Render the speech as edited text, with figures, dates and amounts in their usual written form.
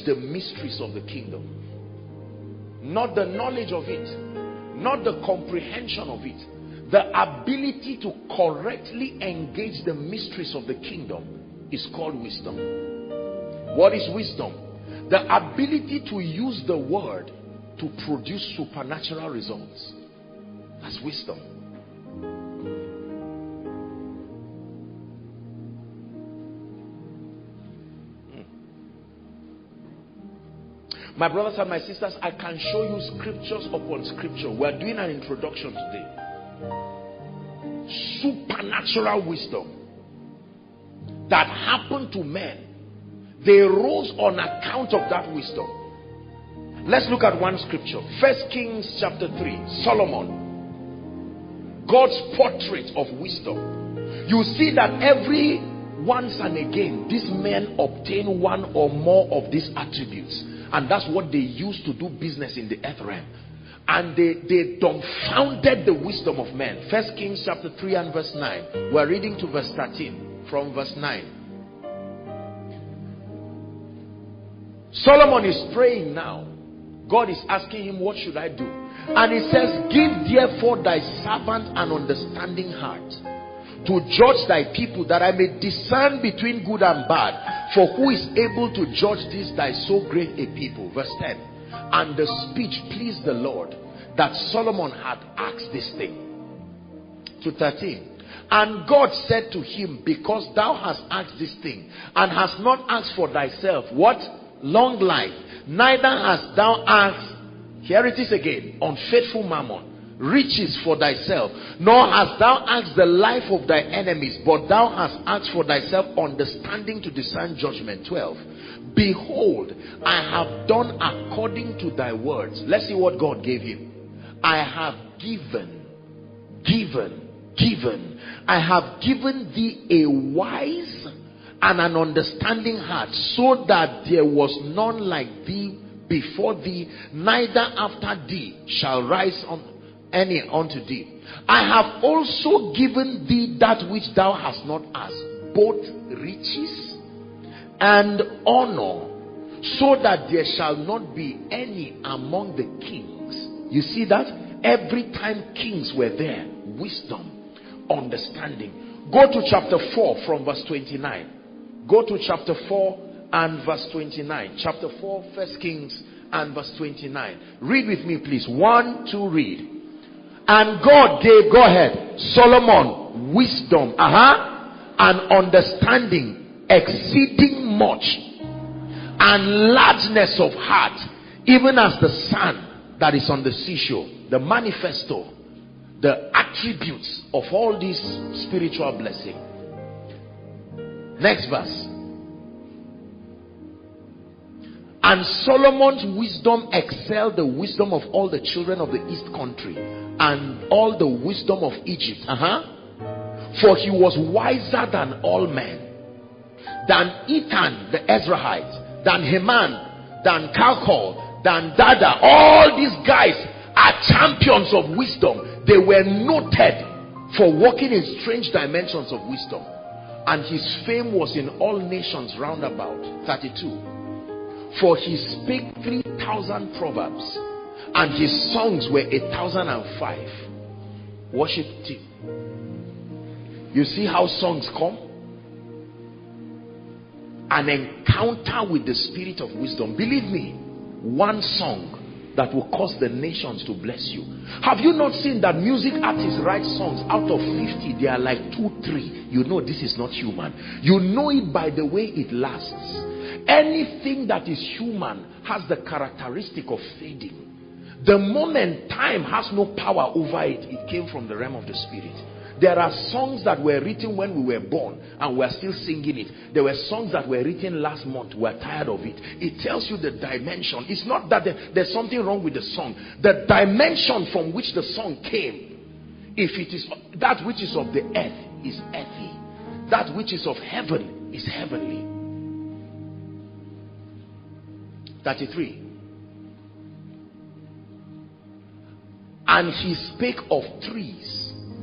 engage the mysteries of the kingdom. Not the knowledge of it, not the comprehension of it. The ability to correctly engage the mysteries of the kingdom is called wisdom. What is wisdom? The ability to use the word to produce supernatural results. That's wisdom. My brothers and my sisters, I can show you scriptures upon scripture. We're doing an introduction today. Supernatural wisdom that happened to men. They rose on account of that wisdom. Let's look at one scripture. 1 Kings chapter 3. Solomon. God's portrait of wisdom. You see that every once and again, these men obtain one or more of these attributes. And that's what they used to do business in the earth realm. And they dumbfounded the wisdom of men. 1 Kings chapter 3 and verse 9. We're reading to verse 13 from verse 9. Solomon is praying now. God is asking him, what should I do? And he says, give therefore thy servant an understanding heart, to judge thy people, that I may discern between good and bad. For who is able to judge this thy so great a people? Verse 10. And the speech pleased the Lord, that Solomon had asked this thing. To 13. And God said to him, because thou hast asked this thing, and hast not asked for thyself, what? Long life. Neither hast thou asked, here it is again, unfaithful mammon, riches for thyself, nor hast thou asked the life of thy enemies, but thou hast asked for thyself understanding to discern judgment. 12. Behold, I have done according to thy words. Let's see what God gave him. I have given. I have given thee a wise and an understanding heart, so that there was none like thee before thee, neither after thee shall rise on any unto thee. I have also given thee that which thou hast not asked, both riches and honor, so that there shall not be any among the kings. You see that? Every time kings were there, wisdom, understanding. Go to chapter 4 from verse 29. Go to chapter 4 and verse 29. Chapter 4, 1 Kings and verse 29. Read with me, please. 1, 2, read. And God gave, go ahead, Solomon wisdom and understanding exceeding much, and largeness of heart, even as the sand that is on the seashore. The manifesto, the attributes of all this spiritual blessing. Next verse. And Solomon's wisdom excelled the wisdom of all the children of the east country, and all the wisdom of Egypt. For he was wiser than all men, than Ethan the Ezrahite, than Heman, than Calcol, than Dada. All these guys are champions of wisdom. They were noted for walking in strange dimensions of wisdom, and his fame was in all nations round about. 32. For he spake 3,000 proverbs, and his songs were 1,005. Worship team. You see how songs come? An encounter with the spirit of wisdom. Believe me, one song that will cause the nations to bless you. Have you not seen that music artists write songs, out of 50 they are like 2, 3? You know this is not human. You know it by the way it lasts. Anything that is human has the characteristic of fading. The moment time has no power over it, it came from the realm of the spirit. There are songs that were written when we were born and we're still singing it. There were songs that were written last month. We're tired of it. It tells you the dimension. It's not that there's something wrong with the song. The dimension from which the song came. If it is that which is of the earth is earthy. That which is of heaven is heavenly. 33. And he spake of trees